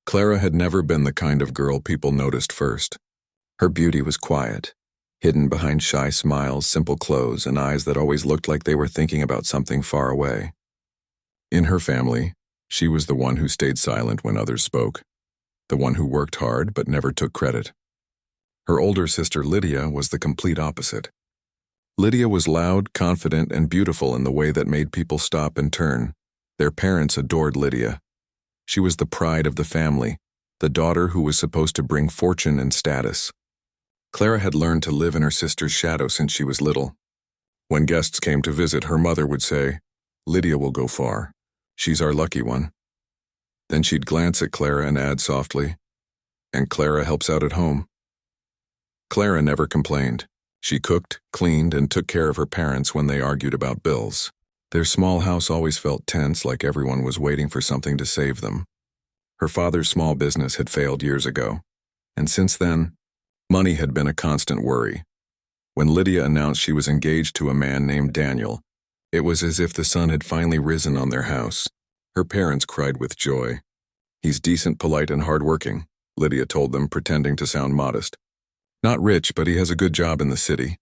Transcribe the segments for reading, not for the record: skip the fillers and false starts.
Clara had never been the kind of girl people noticed first. Her beauty was quiet, hidden behind shy smiles, simple clothes, and eyes that always looked like they were thinking about something far away. In her family, she was the one who stayed silent when others spoke, the one who worked hard but never took credit. Her older sister Lydia was the complete opposite. Lydia was loud, confident, and beautiful in the way that made people stop and turn. Their parents adored Lydia. She was the pride of the family, the daughter who was supposed to bring fortune and status. Clara had learned to live in her sister's shadow since she was little. When guests came to visit, her mother would say, "Lydia will go far. She's our lucky one." Then she'd glance at Clara and add softly, "And Clara helps out at home." Clara never complained. She cooked, cleaned, and took care of her parents when they argued about bills. Their small house always felt tense, like everyone was waiting for something to save them. Her father's small business had failed years ago, and since then, money had been a constant worry. When Lydia announced she was engaged to a man named Daniel, it was as if the sun had finally risen on their house. Her parents cried with joy. "He's decent, polite, and hardworking," Lydia told them, pretending to sound modest. "Not rich, but he has a good job in the city."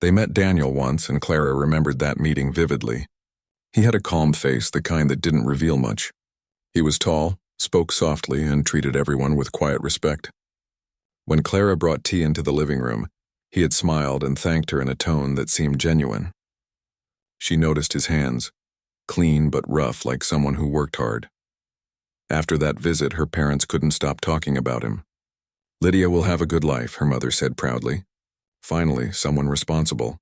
They met Daniel once, and Clara remembered that meeting vividly. He had a calm face, the kind that didn't reveal much. He was tall, spoke softly, and treated everyone with quiet respect. When Clara brought tea into the living room, he had smiled and thanked her in a tone that seemed genuine. She noticed his hands, clean but rough, like someone who worked hard. After that visit, her parents couldn't stop talking about him. "Lydia will have a good life," her mother said proudly. Finally, someone responsible.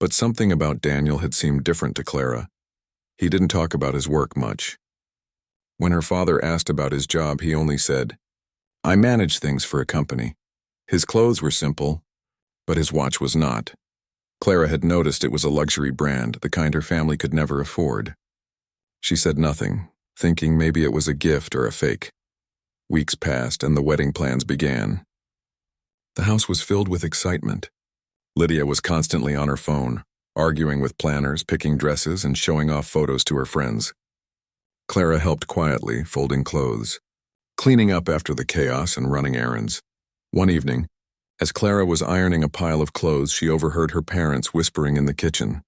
But something about Daniel had seemed different to Clara. He didn't talk about his work much. When her father asked about his job, he only said, "I manage things for a company." His clothes were simple, but his watch was not. Clara had noticed it was a luxury brand, the kind her family could never afford. She said nothing, thinking maybe it was a gift or a fake. Weeks passed and the wedding plans began. The house was filled with excitement. Lydia was constantly on her phone, arguing with planners, picking dresses, and showing off photos to her friends. Clara helped quietly, folding clothes, cleaning up after the chaos, and running errands. One evening, as Clara was ironing a pile of clothes, she overheard her parents whispering in the kitchen.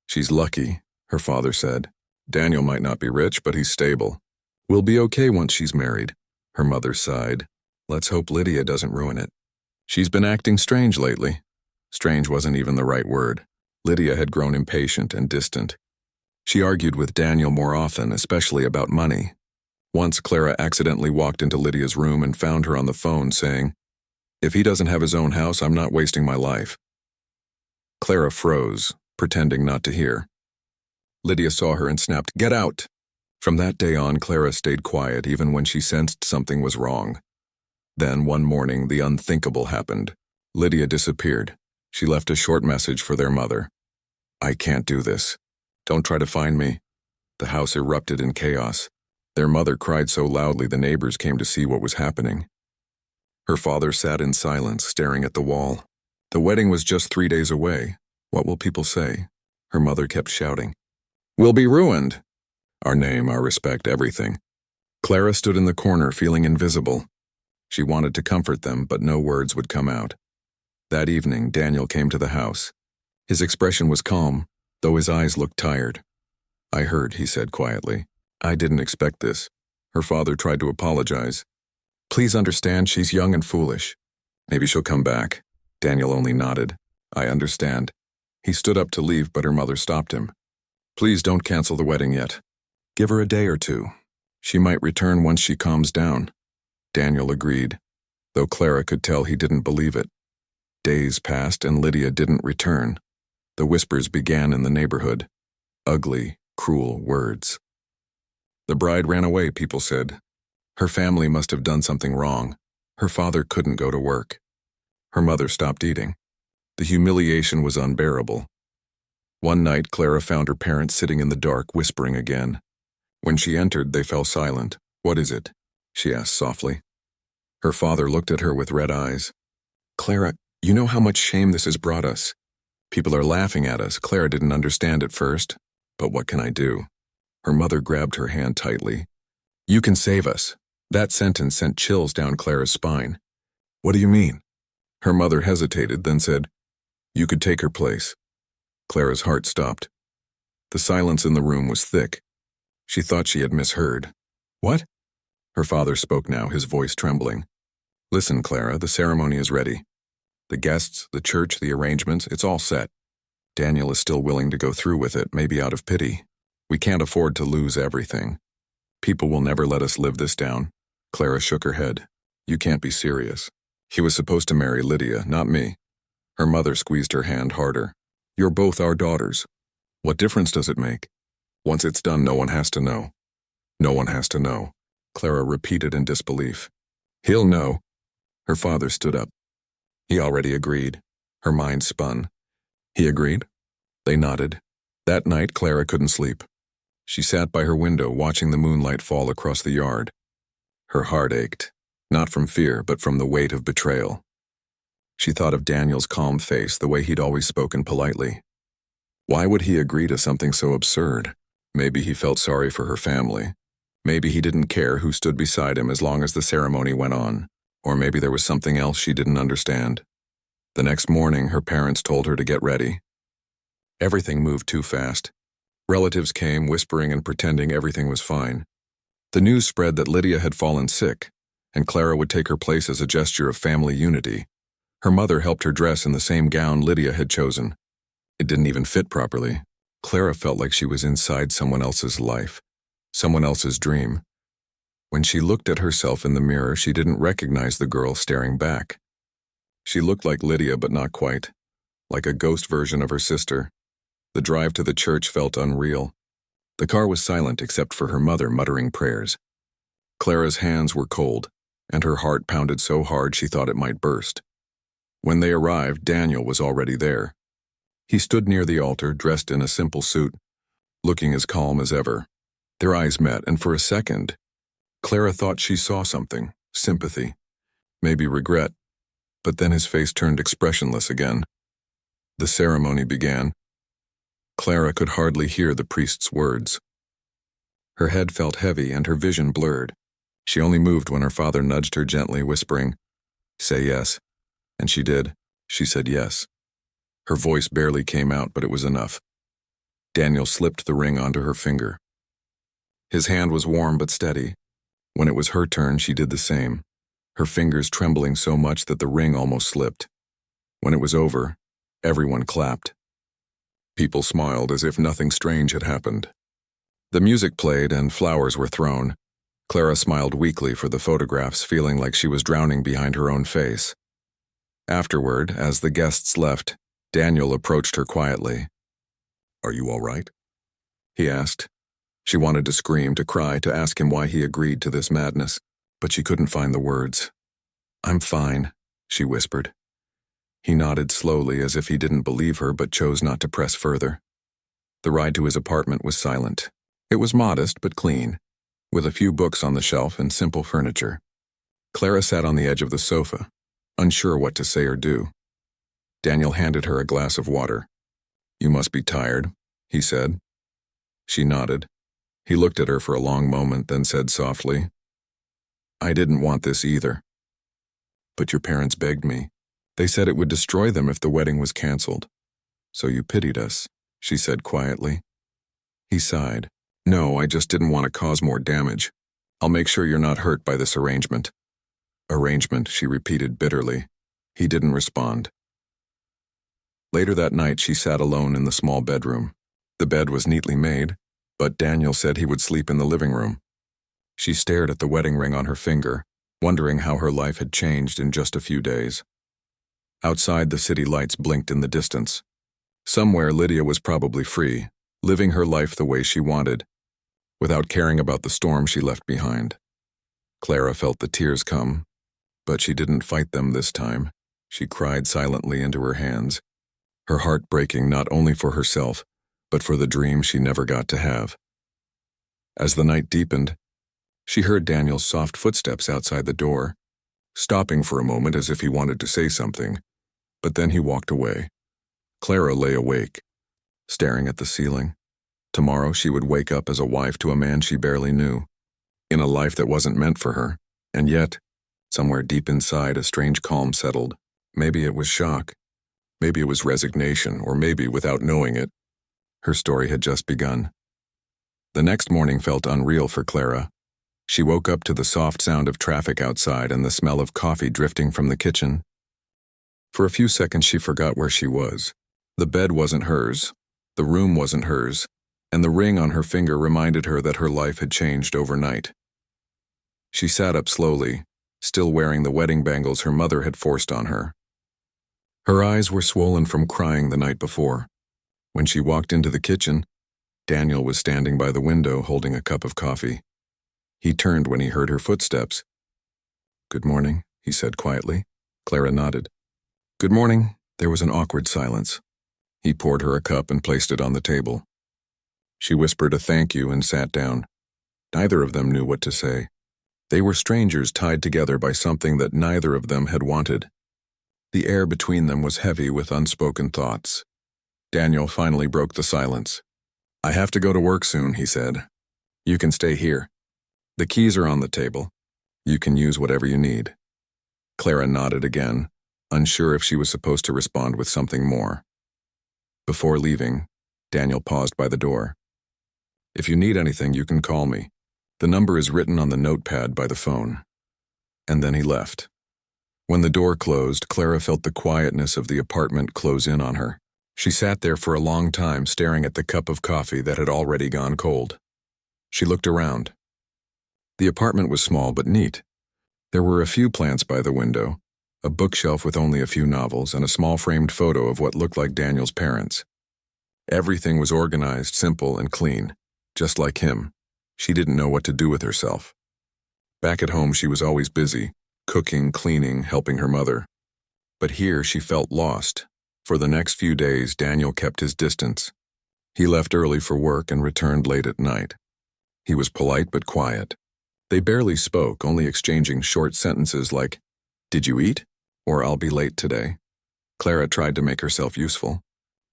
"She's lucky," her father said. "Daniel might not be rich, but he's stable. We'll be okay once she's married." Her mother sighed. "Let's hope Lydia doesn't ruin it. She's been acting strange lately." Strange wasn't even the right word. Lydia had grown impatient and distant. She argued with Daniel more often, especially about money. Once Clara accidentally walked into Lydia's room and found her on the phone saying, "If he doesn't have his own house, I'm not wasting my life." Clara froze, pretending not to hear. Lydia saw her and snapped, "Get out!" From that day on, Clara stayed quiet even when she sensed something was wrong. Then one morning, the unthinkable happened. Lydia disappeared. She left a short message for their mother. "I can't do this. Don't try to find me." The house erupted in chaos. Their mother cried so loudly the neighbors came to see what was happening. Her father sat in silence, staring at the wall. The wedding was just 3 days away. What will people say? Her mother kept shouting, "We'll be ruined." Our name, our respect, everything. Clara stood in the corner, feeling invisible. She wanted to comfort them, but no words would come out. That evening, Daniel came to the house. His expression was calm, though his eyes looked tired. "I heard," he said quietly. "I didn't expect this." Her father tried to apologize. "Please understand, she's young and foolish. Maybe she'll come back." Daniel only nodded. "I understand." He stood up to leave, but her mother stopped him. "Please don't cancel the wedding yet. Give her a day or two. She might return once she calms down." Daniel agreed, though Clara could tell he didn't believe it. Days passed and Lydia didn't return. The whispers began in the neighborhood. Ugly, cruel words. The bride ran away, people said. Her family must have done something wrong. Her father couldn't go to work. Her mother stopped eating. The humiliation was unbearable. One night, Clara found her parents sitting in the dark, whispering again. When she entered, they fell silent. "What is it?" she asked softly. Her father looked at her with red eyes. "Clara, you know how much shame this has brought us. People are laughing at us." Clara didn't understand at first, but what can I do? Her mother grabbed her hand tightly. "You can save us. That sentence sent chills down Clara's spine. What do you mean? Her mother hesitated, then said, You could take her place. Clara's heart stopped. The silence in the room was thick. She thought she had misheard. What? Her father spoke now, his voice trembling. Listen, Clara, the ceremony is ready. The guests, the church, the arrangements, it's all set. Daniel is still willing to go through with it, maybe out of pity. We can't afford to lose everything. People will never let us live this down. Clara shook her head. You can't be serious. He was supposed to marry Lydia, not me. Her mother squeezed her hand harder. You're both our daughters. What difference does it make? Once it's done, no one has to know. No one has to know, Clara repeated in disbelief. He'll know. Her father stood up. He already agreed. Her mind spun. He agreed? They nodded. That night, Clara couldn't sleep. She sat by her window watching the moonlight fall across the yard. Her heart ached, not from fear, but from the weight of betrayal. She thought of Daniel's calm face, the way he'd always spoken politely. Why would he agree to something so absurd? Maybe he felt sorry for her family. Maybe he didn't care who stood beside him as long as the ceremony went on. Or maybe there was something else she didn't understand. The next morning, her parents told her to get ready. Everything moved too fast. Relatives came, whispering and pretending everything was fine. The news spread that Lydia had fallen sick, and Clara would take her place as a gesture of family unity. Her mother helped her dress in the same gown Lydia had chosen. It didn't even fit properly. Clara felt like she was inside someone else's life, someone else's dream. When she looked at herself in the mirror, she didn't recognize the girl staring back. She looked like Lydia, but not quite. Like a ghost version of her sister. The drive to the church felt unreal. The car was silent except for her mother muttering prayers. Clara's hands were cold, and her heart pounded so hard she thought it might burst. When they arrived, Daniel was already there. He stood near the altar, dressed in a simple suit, looking as calm as ever. Their eyes met, and for a second, Clara thought she saw something, sympathy, maybe regret, but then his face turned expressionless again. The ceremony began. Clara could hardly hear the priest's words. Her head felt heavy and her vision blurred. She only moved when her father nudged her gently, whispering, "Say yes." And she did. She said yes. Her voice barely came out, but it was enough. Daniel slipped the ring onto her finger. His hand was warm but steady. When it was her turn, she did the same, her fingers trembling so much that the ring almost slipped. When it was over, everyone clapped. People smiled as if nothing strange had happened. The music played and flowers were thrown. Clara smiled weakly for the photographs, feeling like she was drowning behind her own face. Afterward, as the guests left, Daniel approached her quietly. "Are you all right?" he asked. She wanted to scream, to cry, to ask him why he agreed to this madness, but she couldn't find the words. "I'm fine," she whispered. He nodded slowly as if he didn't believe her but chose not to press further. The ride to his apartment was silent. It was modest but clean, with a few books on the shelf and simple furniture. Clara sat on the edge of the sofa, unsure what to say or do. Daniel handed her a glass of water. "You must be tired," he said. She nodded. He looked at her for a long moment, then said softly, "I didn't want this either. But your parents begged me. They said it would destroy them if the wedding was canceled. So you pitied us," she said quietly. He sighed. "No, I just didn't want to cause more damage. I'll make sure you're not hurt by this arrangement." "Arrangement," she repeated bitterly. He didn't respond. Later that night, she sat alone in the small bedroom. The bed was neatly made, but Daniel said he would sleep in the living room. She stared at the wedding ring on her finger, wondering how her life had changed in just a few days. Outside, the city lights blinked in the distance. Somewhere, Lydia was probably free, living her life the way she wanted, without caring about the storm she left behind. Clara felt the tears come, but she didn't fight them this time. She cried silently into her hands, her heart breaking not only for herself, but for the dream she never got to have. As the night deepened, she heard Daniel's soft footsteps outside the door, stopping for a moment as if he wanted to say something, but then he walked away. Clara lay awake, staring at the ceiling. Tomorrow she would wake up as a wife to a man she barely knew. in a life that wasn't meant for her. And yet, somewhere deep inside, a strange calm settled. Maybe it was shock. Maybe it was resignation, or maybe, without knowing it, her story had just begun. The next morning felt unreal for Clara. She woke up to the soft sound of traffic outside and the smell of coffee drifting from the kitchen. For a few seconds she forgot where she was. The bed wasn't hers, the room wasn't hers, and the ring on her finger reminded her that her life had changed overnight. She sat up slowly, still wearing the wedding bangles her mother had forced on her. Her eyes were swollen from crying the night before. When she walked into the kitchen, Daniel was standing by the window holding a cup of coffee. He turned when he heard her footsteps. "Good morning," he said quietly. Clara nodded. "Good morning." There was an awkward silence. He poured her a cup and placed it on the table. She whispered a thank you and sat down. Neither of them knew what to say. They were strangers tied together by something that neither of them had wanted. The air between them was heavy with unspoken thoughts. Daniel finally broke the silence. "I have to go to work soon," he said. "You can stay here. The keys are on the table. You can use whatever you need." Clara nodded again, unsure if she was supposed to respond with something more. Before leaving, Daniel paused by the door. "If you need anything, you can call me. The number is written on the notepad by the phone." And then he left. When the door closed, Clara felt the quietness of the apartment close in on her. She sat there for a long time, staring at the cup of coffee that had already gone cold. She looked around. The apartment was small but neat. There were a few plants by the window, a bookshelf with only a few novels, and a small framed photo of what looked like Daniel's parents. Everything was organized, simple, and clean, just like him. She didn't know what to do with herself. Back at home, she was always busy, cooking, cleaning, helping her mother. But here she felt lost. For the next few days, Daniel kept his distance. He left early for work and returned late at night. He was polite but quiet. They barely spoke, only exchanging short sentences like, "Did you eat?" or "I'll be late today." Clara tried to make herself useful.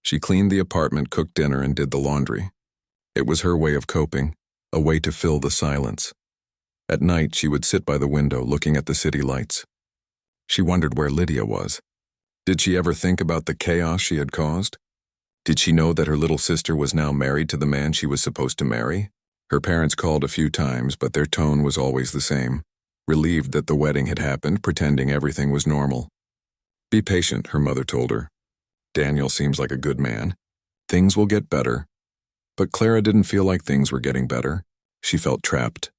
She cleaned the apartment, cooked dinner, and did the laundry. It was her way of coping, a way to fill the silence. At night, she would sit by the window looking at the city lights. She wondered where Lydia was. Did she ever think about the chaos she had caused? Did she know that her little sister was now married to the man she was supposed to marry? Her parents called a few times, but their tone was always the same, relieved that the wedding had happened, pretending everything was normal. "Be patient," her mother told her. "Daniel seems like a good man. Things will get better." But Clara didn't feel like things were getting better. She felt trapped.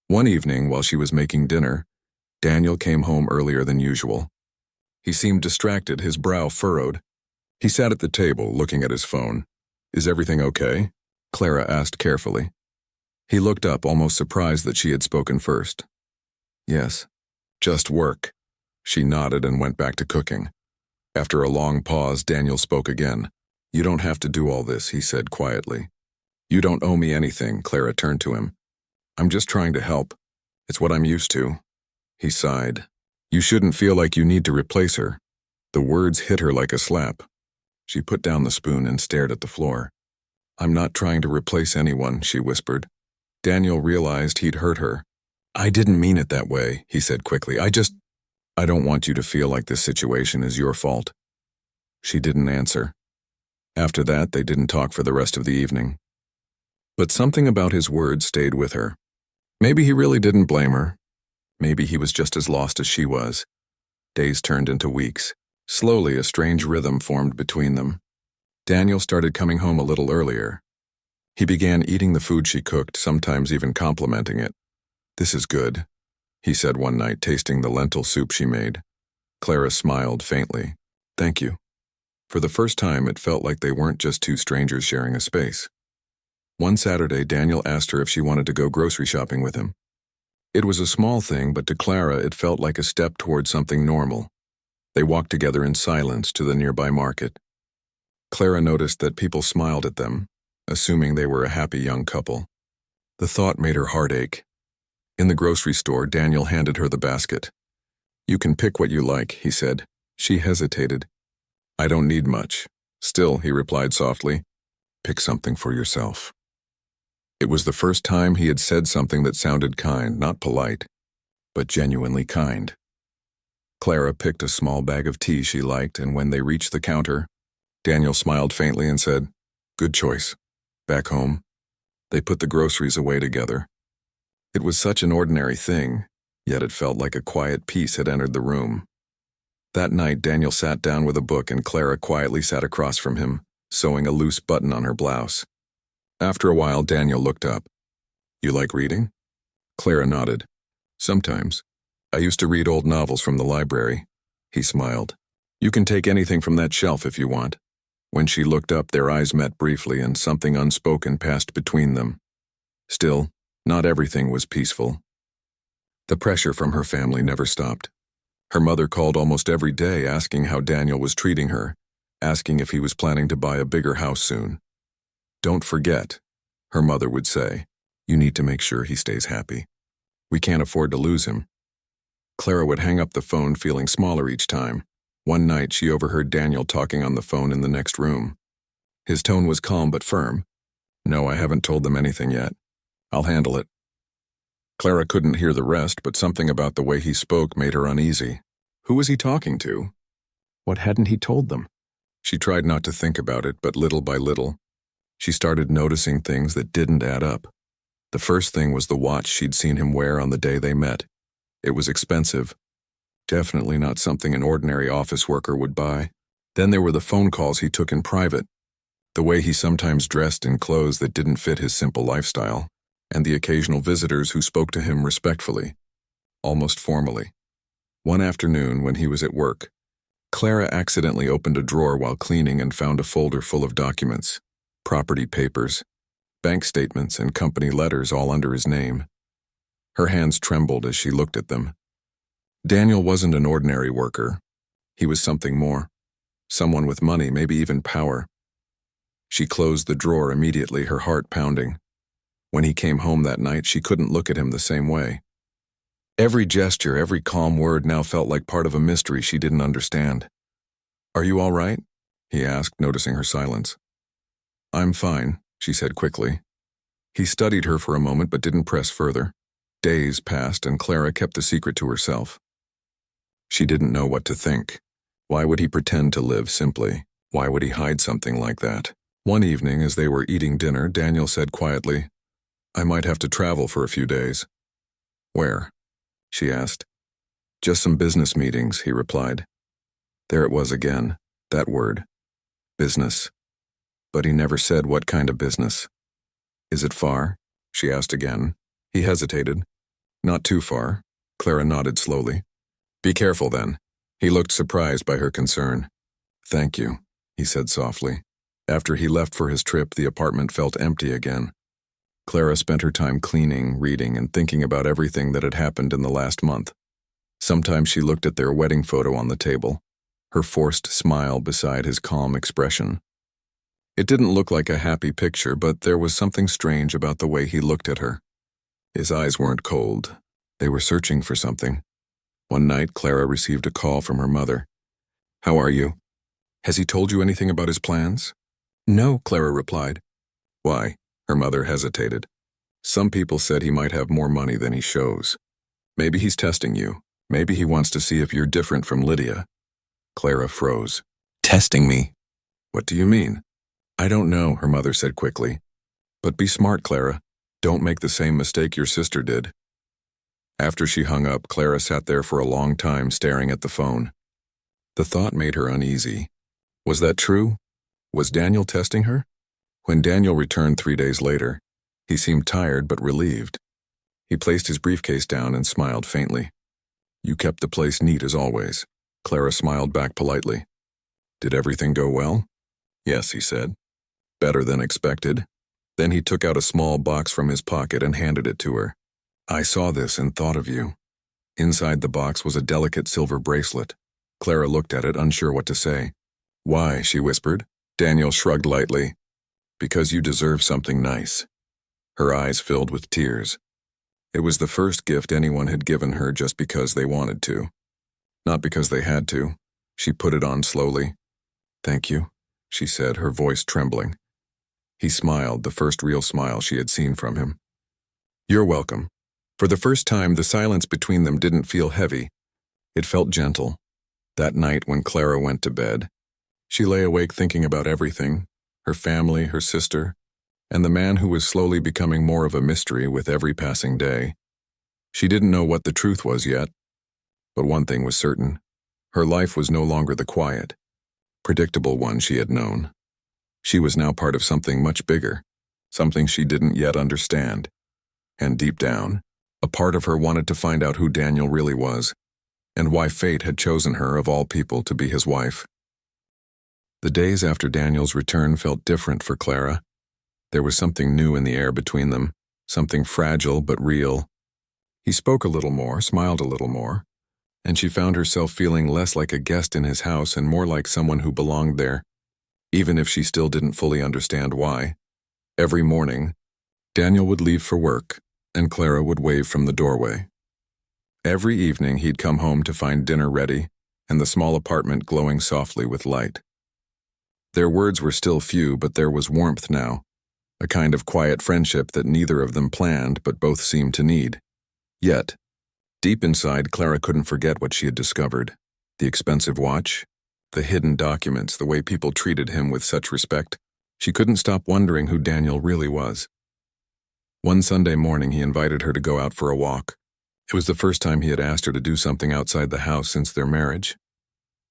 One evening, while she was making dinner, Daniel came home earlier than usual. He seemed distracted, his brow furrowed. He sat at the table, looking at his phone. "Is everything okay?" Clara asked carefully. He looked up, almost surprised that she had spoken first. "Yes, just work." She nodded and went back to cooking. After a long pause, Daniel spoke again. "You don't have to do all this," he said quietly. "You don't owe me anything," Clara turned to him. "I'm just trying to help. It's what I'm used to." He sighed. "You shouldn't feel like you need to replace her." The words hit her like a slap. She put down the spoon and stared at the floor. "I'm not trying to replace anyone," she whispered. Daniel realized he'd hurt her. "I didn't mean it that way," he said quickly. I don't want you to feel like this situation is your fault." She didn't answer. After that, they didn't talk for the rest of the evening. But something about his words stayed with her. Maybe he really didn't blame her. Maybe he was just as lost as she was. Days turned into weeks. Slowly, a strange rhythm formed between them. Daniel started coming home a little earlier. He began eating the food she cooked, sometimes even complimenting it. "This is good," he said one night, tasting the lentil soup she made. Clara smiled faintly. "Thank you." For the first time, it felt like they weren't just two strangers sharing a space. One Saturday, Daniel asked her if she wanted to go grocery shopping with him. It was a small thing, but to Clara it felt like a step toward something normal. They walked together in silence to the nearby market. Clara noticed that people smiled at them, assuming they were a happy young couple. The thought made her heart ache. In the grocery store, Daniel handed her the basket. "You can pick what you like," he said. She hesitated. "I don't need much." "Still," he replied softly, "pick something for yourself." It was the first time he had said something that sounded kind, not polite, but genuinely kind. Clara picked a small bag of tea she liked, and when they reached the counter, Daniel smiled faintly and said, "Good choice." Back home, they put the groceries away together. It was such an ordinary thing, yet it felt like a quiet peace had entered the room. That night, Daniel sat down with a book and Clara quietly sat across from him, sewing a loose button on her blouse. After a while, Daniel looked up. "You like reading?" Clara nodded. "Sometimes. I used to read old novels from the library." He smiled. "You can take anything from that shelf if you want." When she looked up, their eyes met briefly and something unspoken passed between them. Still, not everything was peaceful. The pressure from her family never stopped. Her mother called almost every day asking how Daniel was treating her, asking if he was planning to buy a bigger house soon. "Don't forget," her mother would say, "you need to make sure he stays happy. We can't afford to lose him." Clara would hang up the phone feeling smaller each time. One night she overheard Daniel talking on the phone in the next room. His tone was calm but firm. "No, I haven't told them anything yet. I'll handle it." Clara couldn't hear the rest, but something about the way he spoke made her uneasy. Who was he talking to? What hadn't he told them? She tried not to think about it, but little by little, she started noticing things that didn't add up. The first thing was the watch she'd seen him wear on the day they met. It was expensive. Definitely not something an ordinary office worker would buy. Then there were the phone calls he took in private, the way he sometimes dressed in clothes that didn't fit his simple lifestyle, and the occasional visitors who spoke to him respectfully, almost formally. One afternoon, when he was at work, Clara accidentally opened a drawer while cleaning and found a folder full of documents, property papers, bank statements, and company letters all under his name. Her hands trembled as she looked at them. Daniel wasn't an ordinary worker. He was something more. Someone with money, maybe even power. She closed the drawer immediately, her heart pounding. When he came home that night, she couldn't look at him the same way. Every gesture, every calm word now felt like part of a mystery she didn't understand. "Are you all right?" he asked, noticing her silence. "I'm fine," she said quickly. He studied her for a moment but didn't press further. Days passed and Clara kept the secret to herself. She didn't know what to think. Why would he pretend to live simply? Why would he hide something like that? One evening, as they were eating dinner, Daniel said quietly, "I might have to travel for a few days." "Where?" she asked. "Just some business meetings," he replied. There it was again, that word. Business. But he never said what kind of business. "Is it far?" she asked again. He hesitated. "Not too far." Clara nodded slowly. "Be careful then." He looked surprised by her concern. "Thank you," he said softly. After he left for his trip, the apartment felt empty again. Clara spent her time cleaning, reading, and thinking about everything that had happened in the last month. Sometimes she looked at their wedding photo on the table, her forced smile beside his calm expression. It didn't look like a happy picture, but there was something strange about the way he looked at her. His eyes weren't cold. They were searching for something. One night, Clara received a call from her mother. "How are you? Has he told you anything about his plans?" "No," Clara replied. "Why?" Her mother hesitated. "Some people said he might have more money than he shows. Maybe he's testing you. Maybe he wants to see if you're different from Lydia." Clara froze. "Testing me? What do you mean?" "I don't know," her mother said quickly. "But be smart, Clara. Don't make the same mistake your sister did." After she hung up, Clara sat there for a long time staring at the phone. The thought made her uneasy. Was that true? Was Daniel testing her? When Daniel returned 3 days later, he seemed tired but relieved. He placed his briefcase down and smiled faintly. "You kept the place neat as always." Clara smiled back politely. "Did everything go well?" "Yes," he said. "Better than expected." Then he took out a small box from his pocket and handed it to her. "I saw this and thought of you." Inside the box was a delicate silver bracelet. Clara looked at it, unsure what to say. "Why?" she whispered. Daniel shrugged lightly. "Because you deserve something nice." Her eyes filled with tears. It was the first gift anyone had given her just because they wanted to. Not because they had to. She put it on slowly. "Thank you," she said, her voice trembling. He smiled, the first real smile she had seen from him. "You're welcome." For the first time, the silence between them didn't feel heavy. It felt gentle. That night when Clara went to bed, she lay awake thinking about everything, her family, her sister, and the man who was slowly becoming more of a mystery with every passing day. She didn't know what the truth was yet, but one thing was certain. Her life was no longer the quiet, predictable one she had known. She was now part of something much bigger, something she didn't yet understand. And deep down, a part of her wanted to find out who Daniel really was, and why fate had chosen her, of all people, to be his wife. The days after Daniel's return felt different for Clara. There was something new in the air between them, something fragile but real. He spoke a little more, smiled a little more, and she found herself feeling less like a guest in his house and more like someone who belonged there, even if she still didn't fully understand why. Every morning, Daniel would leave for work, and Clara would wave from the doorway. Every evening he'd come home to find dinner ready and the small apartment glowing softly with light. Their words were still few, but there was warmth now, a kind of quiet friendship that neither of them planned but both seemed to need. Yet, deep inside, Clara couldn't forget what she had discovered. The expensive watch, the hidden documents, the way people treated him with such respect. She couldn't stop wondering who Daniel really was. One Sunday morning, he invited her to go out for a walk. It was the first time he had asked her to do something outside the house since their marriage.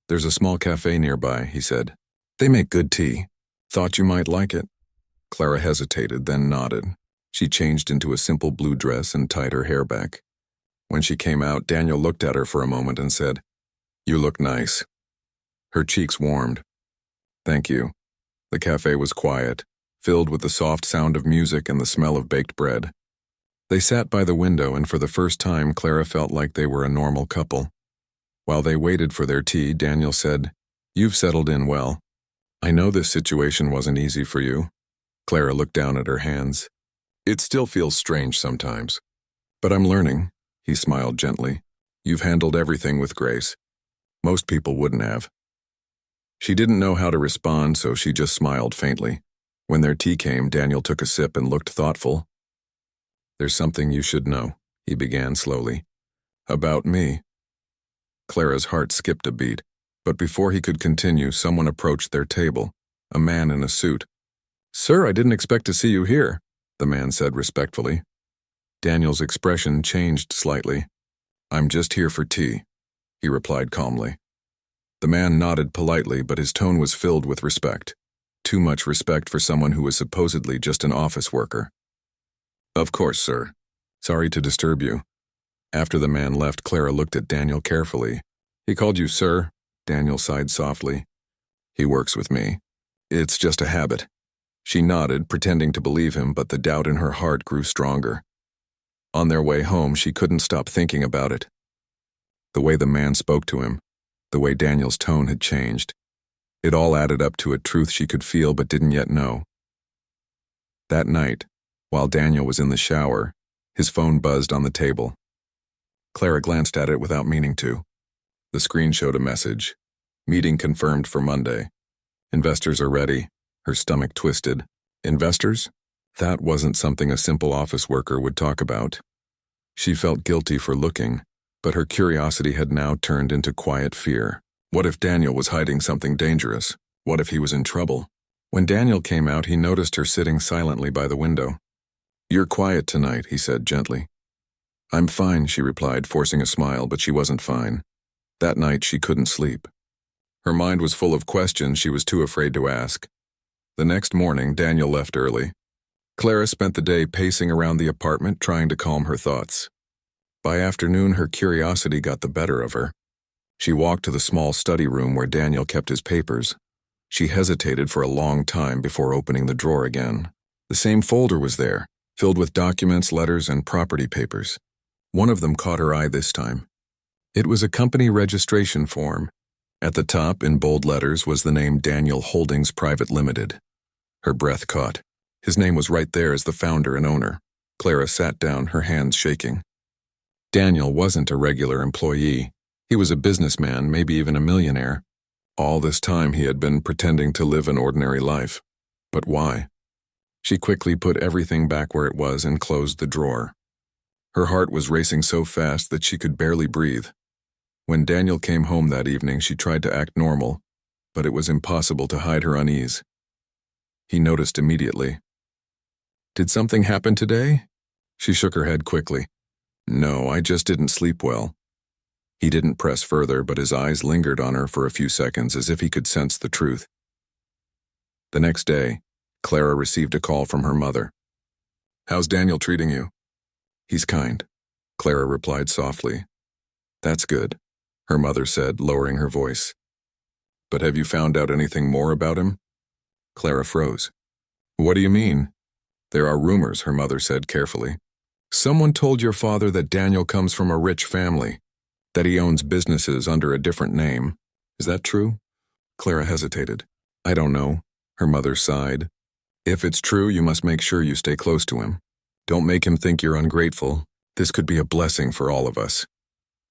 "There's a small cafe nearby," he said. "They make good tea. Thought you might like it." Clara hesitated, then nodded. She changed into a simple blue dress and tied her hair back. When she came out, Daniel looked at her for a moment and said, "You look nice." Her cheeks warmed. "Thank you." The cafe was quiet, filled with the soft sound of music and the smell of baked bread. They sat by the window, and for the first time, Clara felt like they were a normal couple. While they waited for their tea, Daniel said, "You've settled in well. I know this situation wasn't easy for you." Clara looked down at her hands. "It still feels strange sometimes. But I'm learning." He smiled gently. "You've handled everything with grace. Most people wouldn't have." She didn't know how to respond, so she just smiled faintly. When their tea came, Daniel took a sip and looked thoughtful. "There's something you should know," he began slowly. "About me." Clara's heart skipped a beat, but before he could continue, someone approached their table, a man in a suit. "Sir, I didn't expect to see you here," the man said respectfully. Daniel's expression changed slightly. "I'm just here for tea," he replied calmly. The man nodded politely, but his tone was filled with respect. Too much respect for someone who was supposedly just an office worker. "Of course, sir. Sorry to disturb you." After the man left, Clara looked at Daniel carefully. "He called you sir?" Daniel sighed softly. "He works with me. It's just a habit." She nodded, pretending to believe him, but the doubt in her heart grew stronger. On their way home, she couldn't stop thinking about it. The way the man spoke to him, the way Daniel's tone had changed. It all added up to a truth she could feel but didn't yet know. That night, while Daniel was in the shower, his phone buzzed on the table. Clara glanced at it without meaning to. The screen showed a message. "Meeting confirmed for Monday. Investors are ready." Her stomach twisted. Investors? That wasn't something a simple office worker would talk about. She felt guilty for looking, but her curiosity had now turned into quiet fear. What if Daniel was hiding something dangerous? What if he was in trouble? When Daniel came out, he noticed her sitting silently by the window. "You're quiet tonight," he said gently. "I'm fine," she replied, forcing a smile, but she wasn't fine. That night she couldn't sleep. Her mind was full of questions she was too afraid to ask. The next morning, Daniel left early. Clara spent the day pacing around the apartment, trying to calm her thoughts. By afternoon, her curiosity got the better of her. She walked to the small study room where Daniel kept his papers. She hesitated for a long time before opening the drawer again. The same folder was there, filled with documents, letters, and property papers. One of them caught her eye this time. It was a company registration form. At the top, in bold letters, was the name Daniel Holdings Private Limited. Her breath caught. His name was right there as the founder and owner. Clara sat down, her hands shaking. Daniel wasn't a regular employee. He was a businessman, maybe even a millionaire. All this time he had been pretending to live an ordinary life. But why? She quickly put everything back where it was and closed the drawer. Her heart was racing so fast that she could barely breathe. When Daniel came home that evening, she tried to act normal, but it was impossible to hide her unease. He noticed immediately. "Did something happen today?" She shook her head quickly. "No, I just didn't sleep well." He didn't press further, but his eyes lingered on her for a few seconds as if he could sense the truth. The next day, Clara received a call from her mother. "How's Daniel treating you?" "He's kind," Clara replied softly. "That's good," her mother said, lowering her voice. "But have you found out anything more about him?" Clara froze. "What do you mean?" "There are rumors," her mother said carefully. "Someone told your father that Daniel comes from a rich family, that he owns businesses under a different name. Is that true?" Clara hesitated. "I don't know," her mother sighed. "If it's true, you must make sure you stay close to him. Don't make him think you're ungrateful. This could be a blessing for all of us."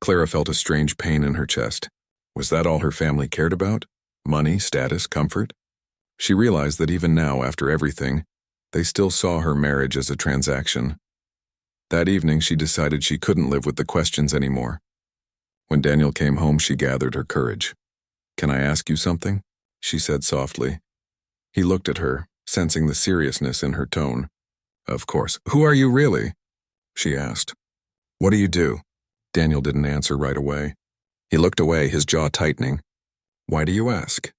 Clara felt a strange pain in her chest. Was that all her family cared about? Money, status, comfort? She realized that even now, after everything, they still saw her marriage as a transaction. That evening, she decided she couldn't live with the questions anymore. When Daniel came home, she gathered her courage. "Can I ask you something?" she said softly. He looked at her, sensing the seriousness in her tone. "Of course. Who are you really?" she asked. "What do you do?" Daniel didn't answer right away. He looked away, his jaw tightening. "Why do you ask?"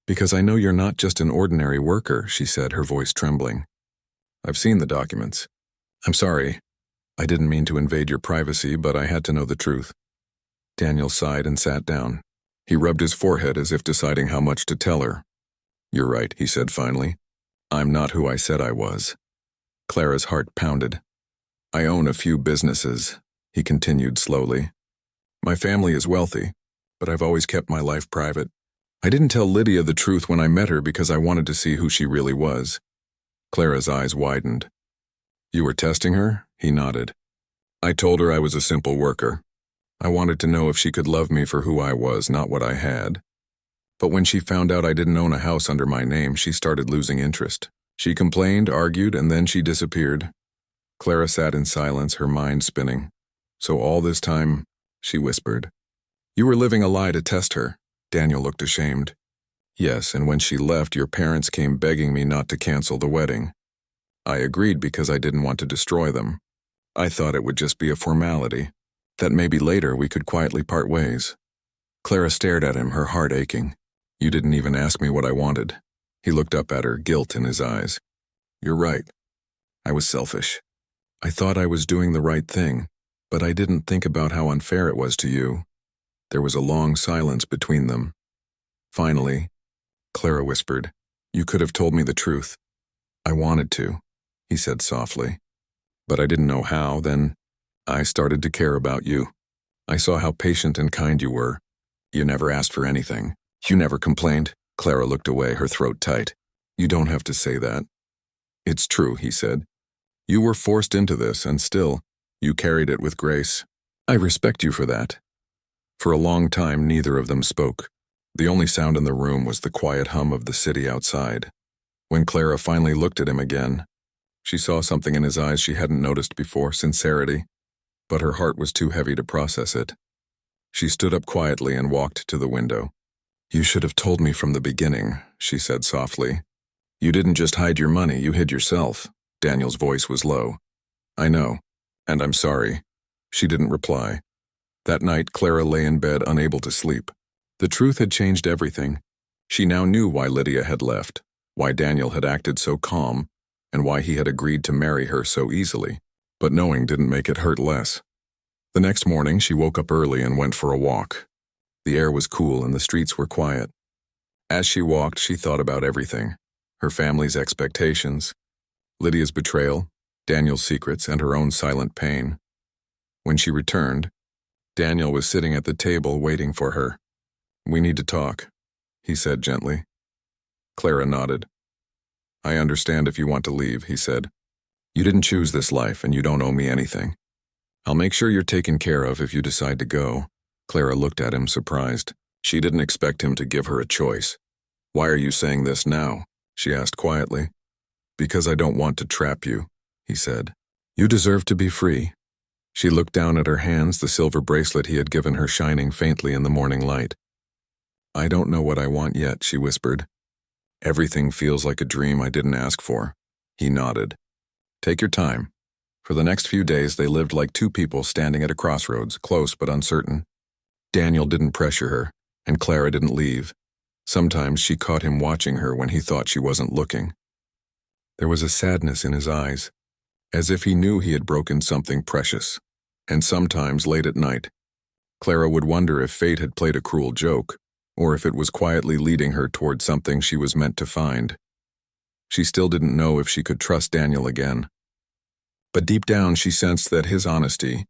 "Because I know you're not just an ordinary worker," she said, her voice trembling. "I've seen the documents. I'm sorry. I didn't mean to invade your privacy, but I had to know the truth." Daniel sighed and sat down. He rubbed his forehead as if deciding how much to tell her. "You're right," he said finally. "I'm not who I said I was." Clara's heart pounded. "I own a few businesses," he continued slowly. "My family is wealthy, but I've always kept my life private. I didn't tell Lydia the truth when I met her because I wanted to see who she really was." Clara's eyes widened. "You were testing her?" He nodded. "I told her I was a simple worker. I wanted to know if she could love me for who I was, not what I had. But when she found out I didn't own a house under my name, she started losing interest. She complained, argued, and then she disappeared." Clara sat in silence, her mind spinning. "So all this time," she whispered, "you were living a lie to test her." Daniel looked ashamed. "Yes, and when she left, your parents came begging me not to cancel the wedding. I agreed because I didn't want to destroy them. I thought it would just be a formality, that maybe later we could quietly part ways." Clara stared at him, her heart aching. "You didn't even ask me what I wanted." He looked up at her, guilt in his eyes. "You're right. I was selfish. I thought I was doing the right thing, but I didn't think about how unfair it was to you." There was a long silence between them. Finally, Clara whispered, "You could have told me the truth." "I wanted to," he said softly. "But I didn't know how. Then I started to care about you. I saw how patient and kind you were. You never asked for anything. You never complained." Clara looked away, her throat tight. "You don't have to say that." "It's true," he said. "You were forced into this, and still, you carried it with grace. I respect you for that." For a long time, neither of them spoke. The only sound in the room was the quiet hum of the city outside. When Clara finally looked at him again, she saw something in his eyes she hadn't noticed before, sincerity. But her heart was too heavy to process it. She stood up quietly and walked to the window. "You should have told me from the beginning," she said softly. "You didn't just hide your money, you hid yourself." Daniel's voice was low. "I know, and I'm sorry." She didn't reply. That night, Clara lay in bed, unable to sleep. The truth had changed everything. She now knew why Lydia had left, why Daniel had acted so calm, and why he had agreed to marry her so easily. But knowing didn't make it hurt less. The next morning, she woke up early and went for a walk. The air was cool and the streets were quiet. As she walked, she thought about everything: her family's expectations, Lydia's betrayal, Daniel's secrets, and her own silent pain. When she returned, Daniel was sitting at the table waiting for her. "We need to talk," he said gently. Clara nodded. "I understand if you want to leave," he said. "You didn't choose this life and you don't owe me anything. I'll make sure you're taken care of if you decide to go." Clara looked at him, surprised. She didn't expect him to give her a choice. "Why are you saying this now?" she asked quietly. Because I don't want to trap you, he said. You deserve to be free. She looked down at her hands, the silver bracelet he had given her shining faintly in the morning light. I don't know what I want yet, she whispered. Everything feels like a dream I didn't ask for. He nodded. Take your time. For the next few days, they lived like two people standing at a crossroads, close but uncertain. Daniel didn't pressure her, and Clara didn't leave. Sometimes she caught him watching her when he thought she wasn't looking. There was a sadness in his eyes, as if he knew he had broken something precious. And sometimes, late at night, Clara would wonder if fate had played a cruel joke, or if it was quietly leading her toward something she was meant to find. She still didn't know if she could trust Daniel again. But deep down she sensed that his honesty,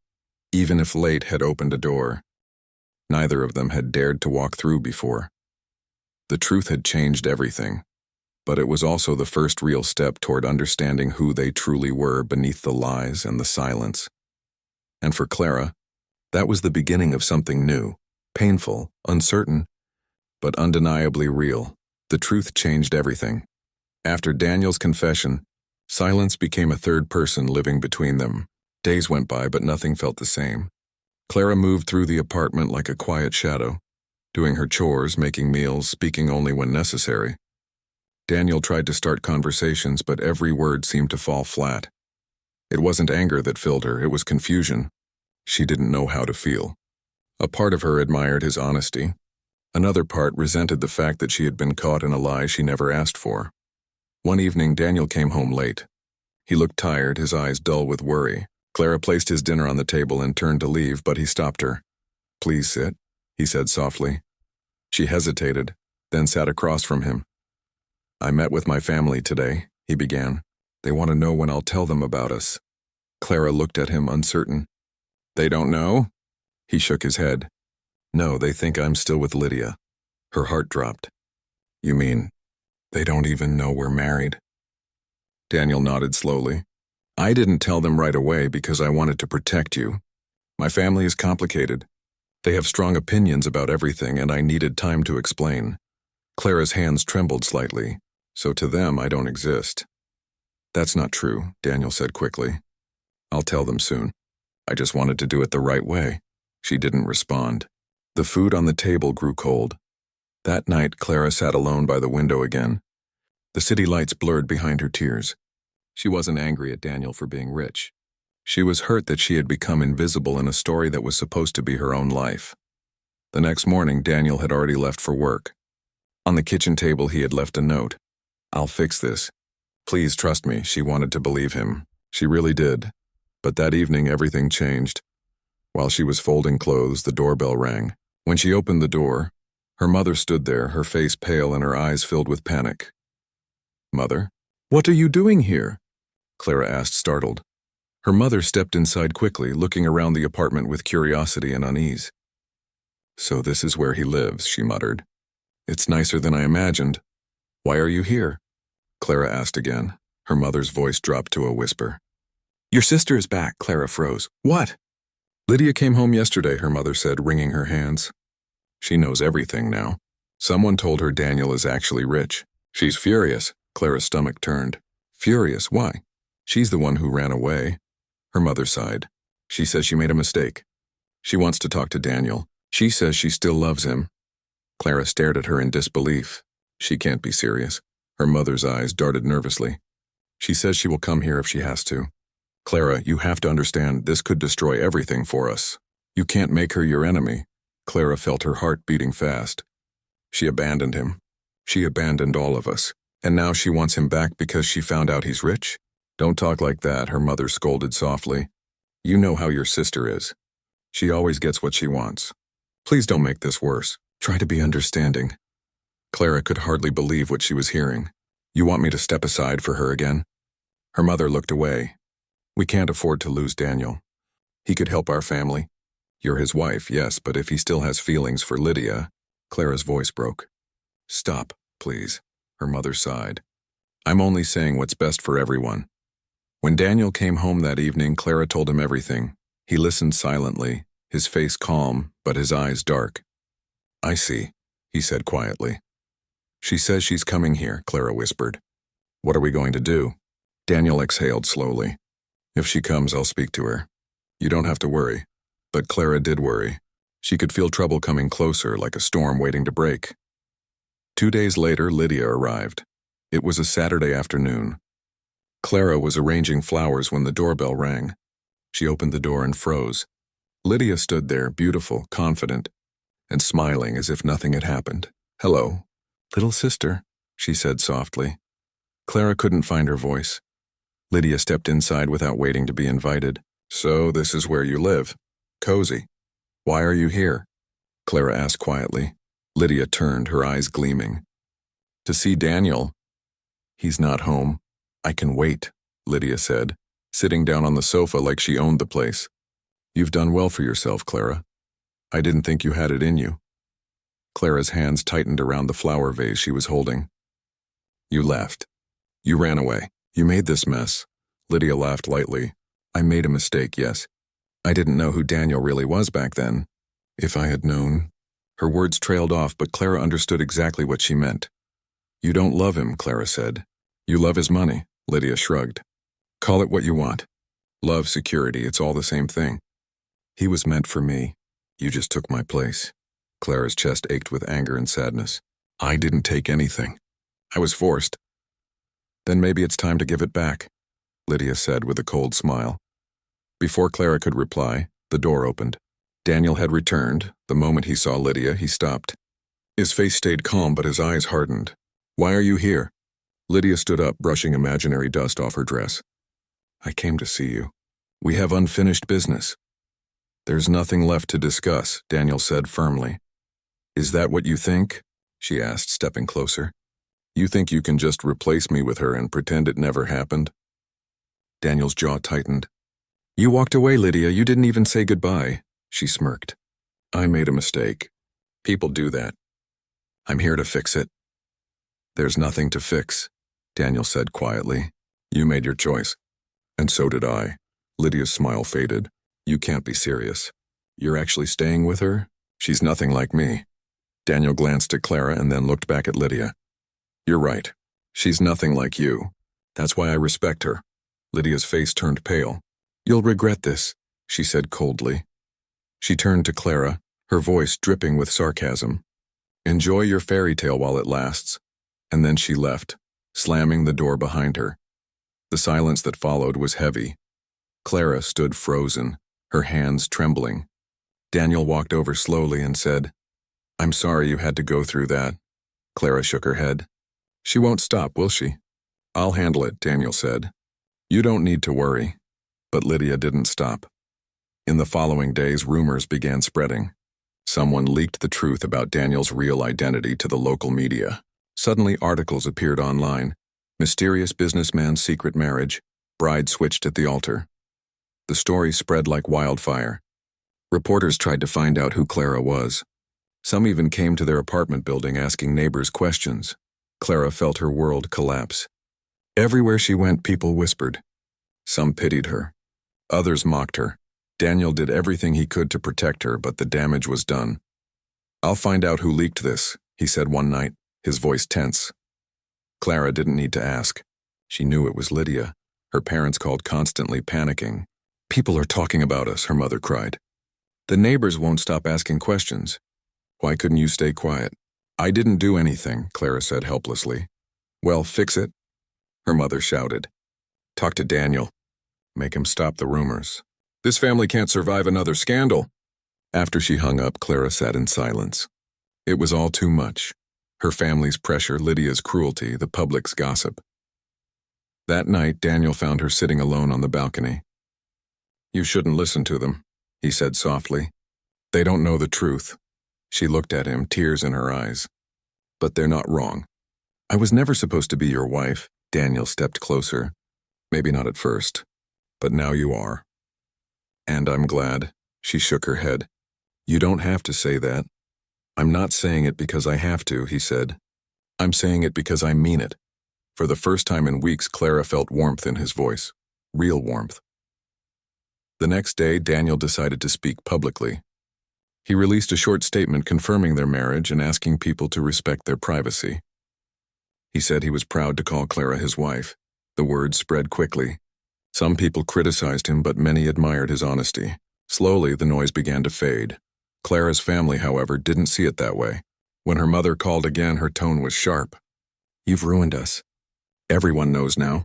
even if late, had opened a door neither of them had dared to walk through before. The truth had changed everything, but it was also the first real step toward understanding who they truly were beneath the lies and the silence. And for Clara, that was the beginning of something new, painful, uncertain, but undeniably real. The truth changed everything. After Daniel's confession, silence became a third person living between them. Days went by, but nothing felt the same. Clara moved through the apartment like a quiet shadow, doing her chores, making meals, speaking only when necessary. Daniel tried to start conversations, but every word seemed to fall flat. It wasn't anger that filled her, it was confusion. She didn't know how to feel. A part of her admired his honesty. Another part resented the fact that she had been caught in a lie she never asked for. One evening, Daniel came home late. He looked tired, his eyes dull with worry. Clara placed his dinner on the table and turned to leave, but he stopped her. Please sit, he said softly. She hesitated, then sat across from him. I met with my family today, he began. They want to know when I'll tell them about us. Clara looked at him, uncertain. They don't know? He shook his head. No, they think I'm still with Lydia. Her heart dropped. You mean, they don't even know we're married? Daniel nodded slowly. I didn't tell them right away because I wanted to protect you. My family is complicated. They have strong opinions about everything, and I needed time to explain. Clara's hands trembled slightly, so to them I don't exist. That's not true, Daniel said quickly. I'll tell them soon. I just wanted to do it the right way. She didn't respond. The food on the table grew cold. That night, Clara sat alone by the window again. The city lights blurred behind her tears. She wasn't angry at Daniel for being rich. She was hurt that she had become invisible in a story that was supposed to be her own life. The next morning, Daniel had already left for work. On the kitchen table, he had left a note. I'll fix this. Please trust me, she wanted to believe him. She really did. But that evening, everything changed. While she was folding clothes, the doorbell rang. When she opened the door, her mother stood there, her face pale and her eyes filled with panic. Mother? What are you doing here? Clara asked, startled. Her mother stepped inside quickly, looking around the apartment with curiosity and unease. So this is where he lives, she muttered. It's nicer than I imagined. Why are you here? Clara asked again. Her mother's voice dropped to a whisper. Your sister is back, Clara froze. What? Lydia came home yesterday, her mother said, wringing her hands. She knows everything now. Someone told her Daniel is actually rich. She's furious. Clara's stomach turned. Furious? Why? She's the one who ran away. Her mother sighed. She says she made a mistake. She wants to talk to Daniel. She says she still loves him. Clara stared at her in disbelief. She can't be serious. Her mother's eyes darted nervously. She says she will come here if she has to. Clara, you have to understand, this could destroy everything for us. You can't make her your enemy. Clara felt her heart beating fast. She abandoned him. She abandoned all of us. And now she wants him back because she found out he's rich? Don't talk like that, her mother scolded softly. You know how your sister is. She always gets what she wants. Please don't make this worse. Try to be understanding. Clara could hardly believe what she was hearing. You want me to step aside for her again? Her mother looked away. We can't afford to lose Daniel. He could help our family. You're his wife, yes, but if he still has feelings for Lydia... Clara's voice broke. Stop, please, her mother sighed. I'm only saying what's best for everyone. When Daniel came home that evening, Clara told him everything. He listened silently, his face calm, but his eyes dark. I see, he said quietly. She says she's coming here, Clara whispered. What are we going to do? Daniel exhaled slowly. If she comes, I'll speak to her. You don't have to worry. But Clara did worry. She could feel trouble coming closer, like a storm waiting to break. 2 days later, Lydia arrived. It was a Saturday afternoon. Clara was arranging flowers when the doorbell rang. She opened the door and froze. Lydia stood there, beautiful, confident, and smiling as if nothing had happened. "Hello, little sister," she said softly. Clara couldn't find her voice. Lydia stepped inside without waiting to be invited. "So this is where you live. Cozy. Why are you here?" Clara asked quietly. Lydia turned, her eyes gleaming. "To see Daniel." "He's not home. I can wait," Lydia said, sitting down on the sofa like she owned the place. "You've done well for yourself, Clara. I didn't think you had it in you." Clara's hands tightened around the flower vase she was holding. "You left. You ran away. You made this mess." Lydia laughed lightly. "I made a mistake, yes. I didn't know who Daniel really was back then. If I had known." Her words trailed off, but Clara understood exactly what she meant. "You don't love him," Clara said. "You love his money," Lydia shrugged. "Call it what you want. Love, security, it's all the same thing. He was meant for me. You just took my place." Clara's chest ached with anger and sadness. "I didn't take anything. I was forced." "Then maybe it's time to give it back," Lydia said with a cold smile. Before Clara could reply, the door opened. Daniel had returned. The moment he saw Lydia, he stopped. His face stayed calm, but his eyes hardened. "Why are you here?" Lydia stood up, brushing imaginary dust off her dress. "I came to see you. We have unfinished business." "There's nothing left to discuss," Daniel said firmly. "Is that what you think?" she asked, stepping closer. "You think you can just replace me with her and pretend it never happened?" Daniel's jaw tightened. "You walked away, Lydia. You didn't even say goodbye," she smirked. "I made a mistake. People do that. I'm here to fix it." "There's nothing to fix," Daniel said quietly. "You made your choice. And so did I." Lydia's smile faded. "You can't be serious. You're actually staying with her? She's nothing like me." Daniel glanced at Clara and then looked back at Lydia. "You're right. She's nothing like you. That's why I respect her." Lydia's face turned pale. "You'll regret this," she said coldly. She turned to Clara, her voice dripping with sarcasm. "Enjoy your fairy tale while it lasts." And then she left, slamming the door behind her. The silence that followed was heavy. Clara stood frozen, her hands trembling. Daniel walked over slowly and said, "I'm sorry you had to go through that." Clara shook her head. "She won't stop, will she?" "I'll handle it," Daniel said. "You don't need to worry." But Lydia didn't stop. In the following days, rumors began spreading. Someone leaked the truth about Daniel's real identity to the local media. Suddenly, articles appeared online. Mysterious businessman's secret marriage. Bride switched at the altar. The story spread like wildfire. Reporters tried to find out who Clara was. Some even came to their apartment building asking neighbors questions. Clara felt her world collapse. Everywhere she went, people whispered. Some pitied her. Others mocked her. Daniel did everything he could to protect her, but the damage was done. "I'll find out who leaked this," he said one night, his voice tense. Clara didn't need to ask. She knew it was Lydia. Her parents called constantly, panicking. "People are talking about us," her mother cried. "The neighbors won't stop asking questions. Why couldn't you stay quiet?" "I didn't do anything," Clara said helplessly. "Well, fix it," her mother shouted. "Talk to Daniel. Make him stop the rumors. This family can't survive another scandal." After she hung up, Clara sat in silence. It was all too much. Her family's pressure, Lydia's cruelty, the public's gossip. That night, Daniel found her sitting alone on the balcony. "You shouldn't listen to them," he said softly. "They don't know the truth." She looked at him, tears in her eyes. "But they're not wrong. I was never supposed to be your wife." Daniel stepped closer. "Maybe not at first, but now you are. And I'm glad." She shook her head. "You don't have to say that." "I'm not saying it because I have to," he said. "I'm saying it because I mean it." For the first time in weeks, Clara felt warmth in his voice. Real warmth. The next day, Daniel decided to speak publicly. He released a short statement confirming their marriage and asking people to respect their privacy. He said he was proud to call Clara his wife. The word spread quickly. Some people criticized him, but many admired his honesty. Slowly, the noise began to fade. Clara's family, however, didn't see it that way. When her mother called again, her tone was sharp. "You've ruined us. Everyone knows now.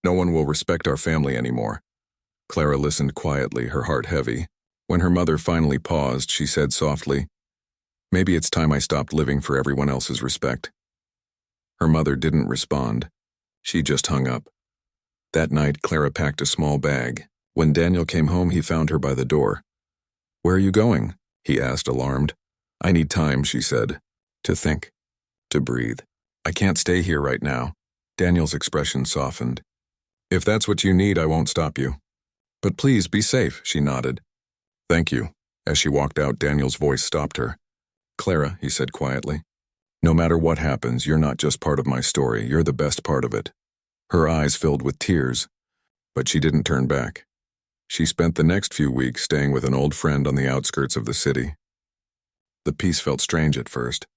No one will respect our family anymore." Clara listened quietly, her heart heavy. When her mother finally paused, she said softly, "Maybe it's time I stopped living for everyone else's respect." Her mother didn't respond. She just hung up. That night, Clara packed a small bag. When Daniel came home, he found her by the door. "Where are you going?" he asked, alarmed. "I need time," she said. "To think. To breathe. I can't stay here right now." Daniel's expression softened. "If that's what you need, I won't stop you. But please, be safe," she nodded. "Thank you." As she walked out, Daniel's voice stopped her. "Clara," he said quietly, "no matter what happens, you're not just part of my story, you're the best part of it." Her eyes filled with tears, but she didn't turn back. She spent the next few weeks staying with an old friend on the outskirts of the city. The peace felt strange at first.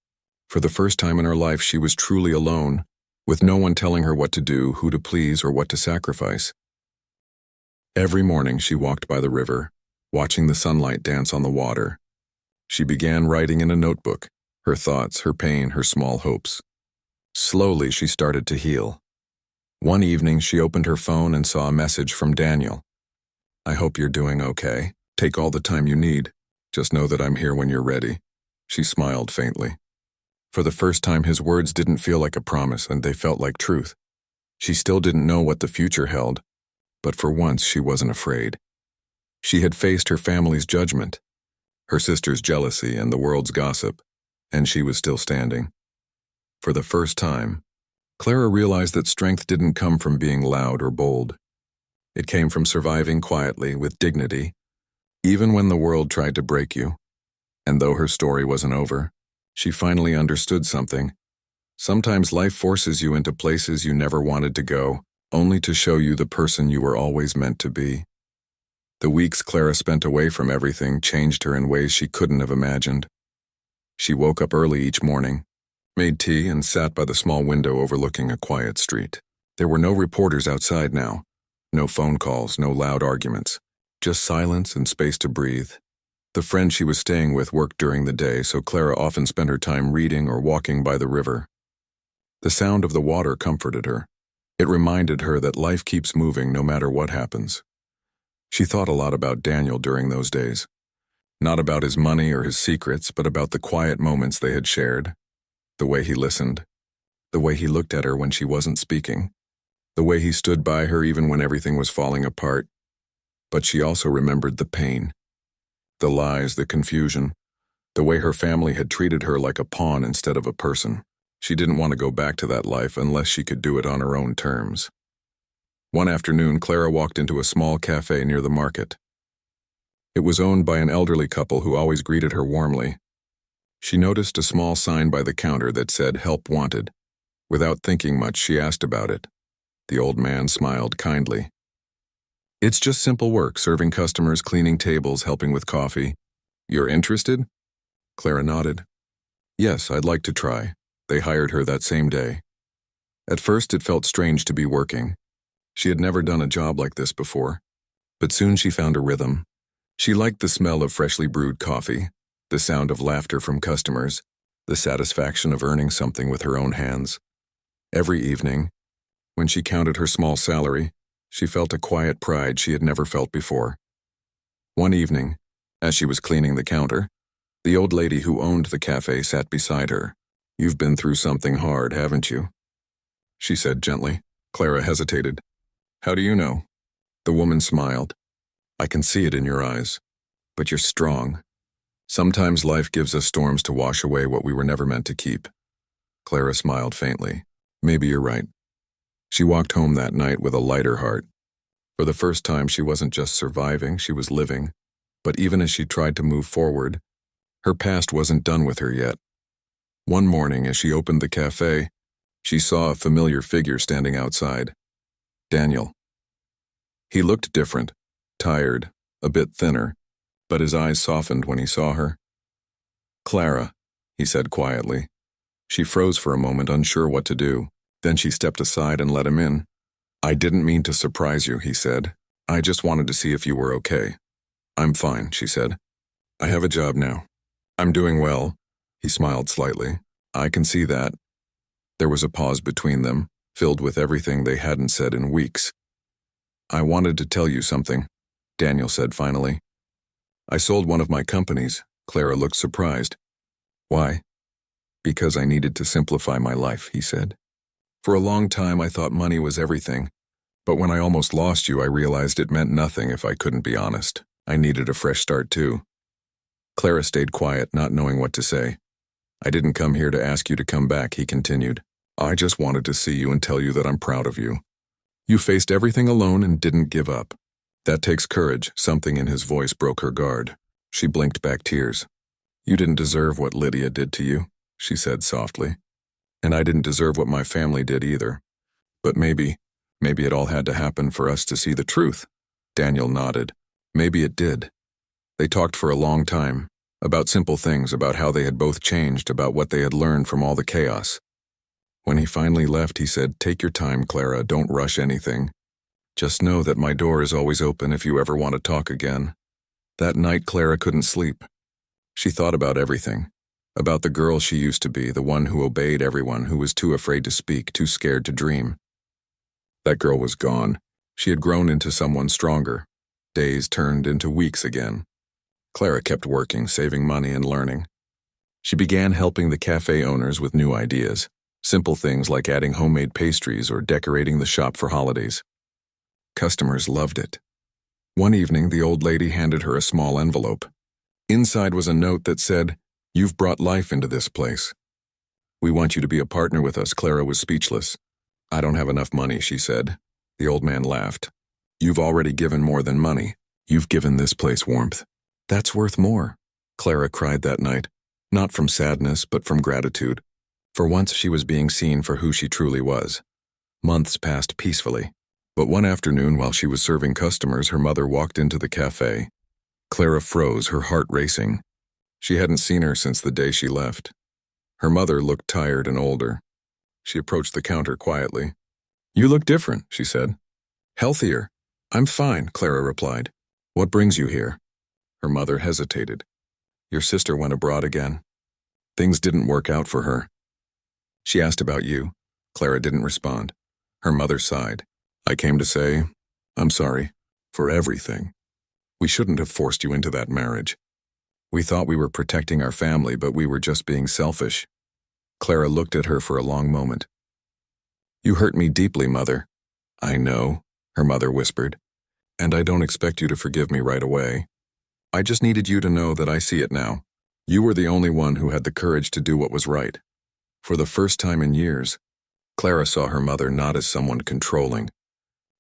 For the first time in her life, she was truly alone, with no one telling her what to do, who to please, or what to sacrifice. Every morning she walked by the river, watching the sunlight dance on the water. She began writing in a notebook, her thoughts, her pain, her small hopes. Slowly she started to heal. One evening she opened her phone and saw a message from Daniel. "I hope you're doing okay. Take all the time you need. Just know that I'm here when you're ready." She smiled faintly. For the first time, his words didn't feel like a promise, and they felt like truth. She still didn't know what the future held, but for once she wasn't afraid. She had faced her family's judgment, her sister's jealousy, and the world's gossip, and she was still standing. For the first time, Clara realized that strength didn't come from being loud or bold. It came from surviving quietly, with dignity, even when the world tried to break you. And though her story wasn't over, she finally understood something. Sometimes life forces you into places you never wanted to go, only to show you the person you were always meant to be. The weeks Clara spent away from everything changed her in ways she couldn't have imagined. She woke up early each morning, made tea, and sat by the small window overlooking a quiet street. There were no reporters outside now, no phone calls, no loud arguments, just silence and space to breathe. The friend she was staying with worked during the day, so Clara often spent her time reading or walking by the river. The sound of the water comforted her. It reminded her that life keeps moving no matter what happens. She thought a lot about Daniel during those days. Not about his money or his secrets, but about the quiet moments they had shared. The way he listened. The way he looked at her when she wasn't speaking. The way he stood by her even when everything was falling apart. But she also remembered the pain. The lies, the confusion. The way her family had treated her like a pawn instead of a person. She didn't want to go back to that life unless she could do it on her own terms. One afternoon, Clara walked into a small cafe near the market. It was owned by an elderly couple who always greeted her warmly. She noticed a small sign by the counter that said, "Help Wanted." Without thinking much, she asked about it. The old man smiled kindly. "It's just simple work, serving customers, cleaning tables, helping with coffee. You're interested?" Clara nodded. "Yes, I'd like to try." They hired her that same day. At first, it felt strange to be working. She had never done a job like this before. But soon she found a rhythm. She liked the smell of freshly brewed coffee, the sound of laughter from customers, the satisfaction of earning something with her own hands. Every evening, when she counted her small salary, she felt a quiet pride she had never felt before. One evening, as she was cleaning the counter, the old lady who owned the cafe sat beside her. "You've been through something hard, haven't you?" she said gently. Clara hesitated. "How do you know?" The woman smiled. "I can see it in your eyes. But you're strong. Sometimes life gives us storms to wash away what we were never meant to keep." Clara smiled faintly. "Maybe you're right." She walked home that night with a lighter heart. For the first time, she wasn't just surviving, she was living. But even as she tried to move forward, her past wasn't done with her yet. One morning, as she opened the cafe, she saw a familiar figure standing outside. Daniel. He looked different, tired, a bit thinner, but his eyes softened when he saw her. "Clara," he said quietly. She froze for a moment, unsure what to do. Then she stepped aside and let him in. "I didn't mean to surprise you," he said. "I just wanted to see if you were okay." "I'm fine," she said. "I have a job now." "I'm doing well." He smiled slightly. "I can see that." There was a pause between them, filled with everything they hadn't said in weeks. "I wanted to tell you something," Daniel said finally. "I sold one of my companies." Clara looked surprised. "Why?" "Because I needed to simplify my life," he said. "For a long time I thought money was everything, but when I almost lost you I realized it meant nothing if I couldn't be honest. I needed a fresh start too." Clara stayed quiet, not knowing what to say. "I didn't come here to ask you to come back," he continued. "I just wanted to see you and tell you that I'm proud of you. You faced everything alone and didn't give up. That takes courage." Something in his voice broke her guard. She blinked back tears. "You didn't deserve what Lydia did to you," she said softly. "And I didn't deserve what my family did either. But maybe it all had to happen for us to see the truth." Daniel nodded. Maybe it did. They talked for a long time, about simple things, about how they had both changed, about what they had learned from all the chaos. When he finally left, he said, "Take your time, Clara, don't rush anything. Just know that my door is always open if you ever want to talk again." That night, Clara couldn't sleep. She thought about everything. About the girl she used to be, the one who obeyed everyone, who was too afraid to speak, too scared to dream. That girl was gone. She had grown into someone stronger. Days turned into weeks again. Clara kept working, saving money and learning. She began helping the cafe owners with new ideas, simple things like adding homemade pastries or decorating the shop for holidays. Customers loved it. One evening, the old lady handed her a small envelope. Inside was a note that said, "You've brought life into this place. We want you to be a partner with us." Clara was speechless. "I don't have enough money," she said. The old man laughed. "You've already given more than money. You've given this place warmth. That's worth more." Clara cried that night, not from sadness but from gratitude. For once she was being seen for who she truly was. Months passed peacefully, but one afternoon while she was serving customers, her mother walked into the cafe. Clara froze, her heart racing. She hadn't seen her since the day she left. Her mother looked tired and older. She approached the counter quietly. "You look different," she said. "Healthier." "I'm fine," Clara replied. "What brings you here?" Her mother hesitated. "Your sister went abroad again. Things didn't work out for her." She asked about you. Clara didn't respond. Her mother sighed. "I came to say, I'm sorry for everything. We shouldn't have forced you into that marriage. We thought we were protecting our family, but we were just being selfish." Clara looked at her for a long moment. "You hurt me deeply, Mother." "I know," her mother whispered. "And I don't expect you to forgive me right away. I just needed you to know that I see it now. You were the only one who had the courage to do what was right." For the first time in years, Clara saw her mother not as someone controlling,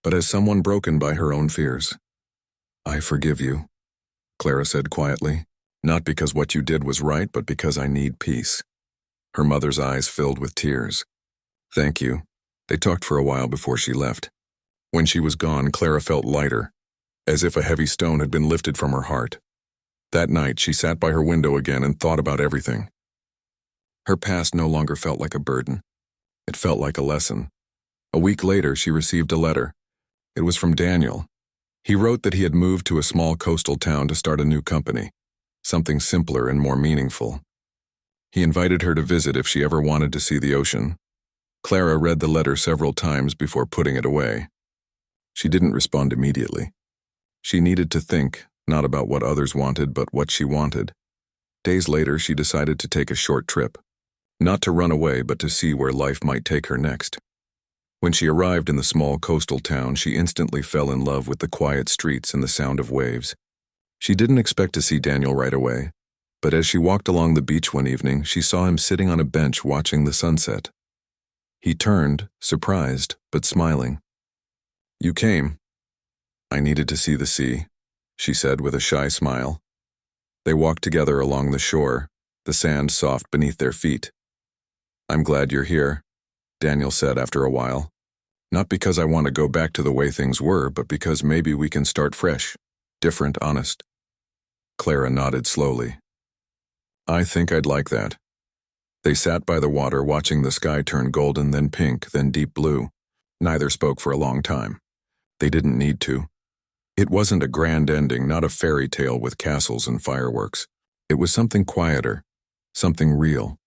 but as someone broken by her own fears. "I forgive you," Clara said quietly, "not because what you did was right, but because I need peace." Her mother's eyes filled with tears. "Thank you." They talked for a while before she left. When she was gone, Clara felt lighter, as if a heavy stone had been lifted from her heart. That night, she sat by her window again and thought about everything. Her past no longer felt like a burden. It felt like a lesson. A week later, she received a letter. It was from Daniel. He wrote that he had moved to a small coastal town to start a new company, something simpler and more meaningful. He invited her to visit if she ever wanted to see the ocean. Clara read the letter several times before putting it away. She didn't respond immediately. She needed to think, not about what others wanted, but what she wanted. Days later, she decided to take a short trip. Not to run away, but to see where life might take her next. When she arrived in the small coastal town, she instantly fell in love with the quiet streets and the sound of waves. She didn't expect to see Daniel right away, but as she walked along the beach one evening, she saw him sitting on a bench watching the sunset. He turned, surprised, but smiling. "You came." "I needed to see the sea," she said with a shy smile. They walked together along the shore, the sand soft beneath their feet. "I'm glad you're here," Daniel said after a while. "Not because I want to go back to the way things were, but because maybe we can start fresh, different, honest." Clara nodded slowly. "I think I'd like that." They sat by the water watching the sky turn golden, then pink, then deep blue. Neither spoke for a long time. They didn't need to. It wasn't a grand ending, not a fairy tale with castles and fireworks. It was something quieter, something real,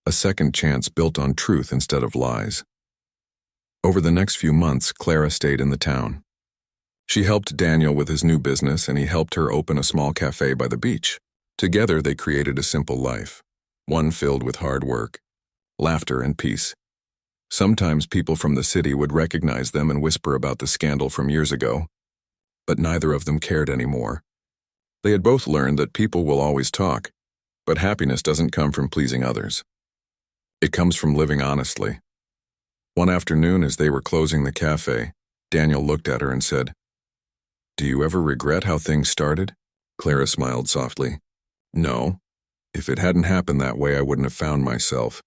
a second chance built on truth instead of lies. Over the next few months, Clara stayed in the town. She helped Daniel with his new business, and he helped her open a small cafe by the beach. Together, they created a simple life, one filled with hard work, laughter, and peace. Sometimes people from the city would recognize them and whisper about the scandal from years ago, but neither of them cared anymore. They had both learned that people will always talk, but happiness doesn't come from pleasing others. It comes from living honestly. One afternoon, as they were closing the cafe, Daniel looked at her and said, "Do you ever regret how things started?" Clara smiled softly. "No. If it hadn't happened that way, I wouldn't have found myself.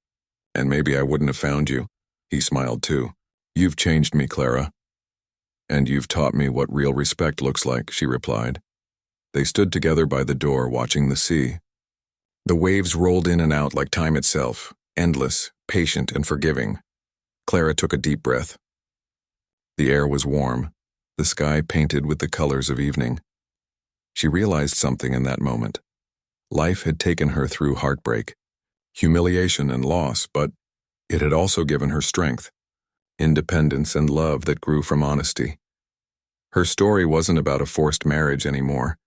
And maybe I wouldn't have found you." He smiled too. "You've changed me, Clara." "And you've taught me what real respect looks like," she replied. They stood together by the door, watching the sea. The waves rolled in and out like time itself, endless, patient, and forgiving. Clara took a deep breath. The air was warm, the sky painted with the colors of evening. She realized something in that moment. Life had taken her through heartbreak, humiliation, and loss, but it had also given her strength, independence, and love that grew from honesty. Her story wasn't about a forced marriage anymore.